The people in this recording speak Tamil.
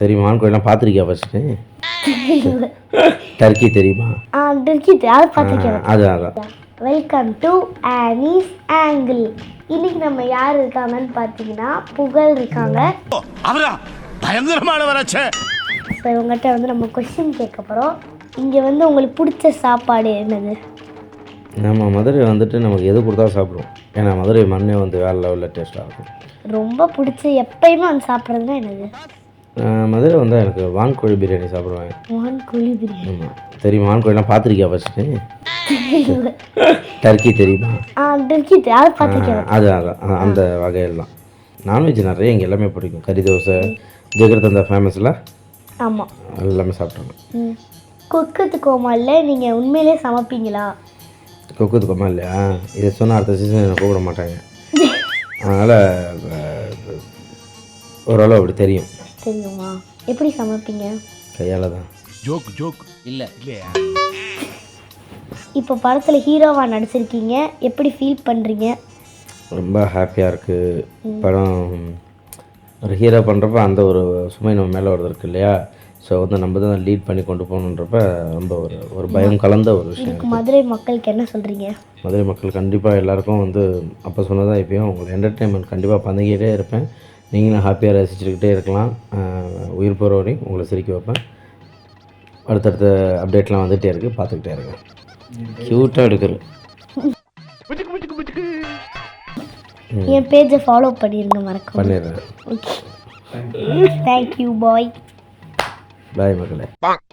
தெரியுமா ஆண் கோழிலாம் பார்த்துருக்கியா ஃபஸ்ட்டு? டர்க்கி தெரியுமா? டர்க்கி அதை பார்த்துருக்கேன். அதான். Welcome to Annie's angle. இன்னைக்கு நம்ம யார் இருக்காங்கன்னு பார்த்தீங்கன்னா புகழ் இருக்காங்க. இப்போ இவங்ககிட்ட வந்து நம்ம கொஸ்டின் கேட்க போகிறோம். இங்கே வந்து உங்களுக்கு பிடிச்ச சாப்பாடு என்னது? நம்ம மதுரை வந்துட்டு நமக்கு எது கொடுத்தா சாப்பிடுவோம். ஏன்னா மதுரை மண்ணே வந்து வேறு லெவலில் டேஸ்ட்டாக இருக்கும். ரொம்ப பிடிச்ச எப்பயுமே வந்து சாப்பிட்றதுனா என்னது? மதுரை வந்தால் எனக்கு வான்கோழி பிரியாணி சாப்பிடுவேன். வான்கோழி பிரியாணி. ஆமாம். தெரியுமா வான்கோழிலாம் பார்த்துருக்கியா ஃபஸ்ட்டு? டர்க்கி தெரியுமா? டர்க்கி அதை பார்த்துருக்கேன். அதான் அந்த வகையெல்லாம். நான்வெஜ் நிறைய இங்கே எல்லாமே பிடிக்கும். கறி தோசை, ஜெகர்தந்தா ஃபேமஸில். ஆமாம், எல்லாமே சாப்பிட்ருவேன். குக்குத்து கோமாளில் நீங்கள் உண்மையிலே சமைப்பீங்களா? குக்குத்து கோமாளி இல்லையா? இதை சொன்னால் அடுத்த சீசன் என்னை கூப்பிட மாட்டாங்க. அதனால் ஓரளவு அப்படி தெரியும். தெரியுமா? எப்படி சமைப்பீங்க? கையால் தான். ஜோக் இல்லை இல்லையா? இப்போ படத்தில் ஹீரோவாக நடிச்சிருக்கீங்க, எப்படி ஃபீல் பண்ணுறீங்க? ரொம்ப ஹாப்பியாக இருக்குது. படம் ஒரு ஹீரோ பண்ணுறப்ப அந்த ஒரு சுமை நம்ம மேலே வருது இருக்கு இல்லையா? ஸோ வந்து நம்ம தான் லீட் பண்ணி கொண்டு போகணுன்றப்ப ரொம்ப ஒரு பயம் கலந்த ஒரு விஷயம். மதுரை மக்களுக்கு என்ன சொல்கிறீங்க? மதுரை மக்கள் கண்டிப்பாக எல்லாேருக்கும் வந்து அப்போ சொன்னதான் இப்போயும் உங்களுக்கு என்டர்டெயின்மெண்ட் கண்டிப்பாக பண்ணிக்கிட்டே இருப்பேன். நீங்களும் ஹாப்பியாக ரசிச்சுக்கிட்டே இருக்கலாம். உயிர் போகிற வரையும் உங்களை சிரிக்க வைப்பேன். அடுத்தடுத்த அப்டேட்லாம் வந்துகிட்டே இருக்குது, பார்த்துக்கிட்டே இருக்கேன். க்யூட்டாக எடுக்கிறேன். என் பேஜை ஃபாலோ பண்ணிடுங்க, மறக்காம. பண்ணிடுறேன். Okay, thank you bye. பாய் மக்களே.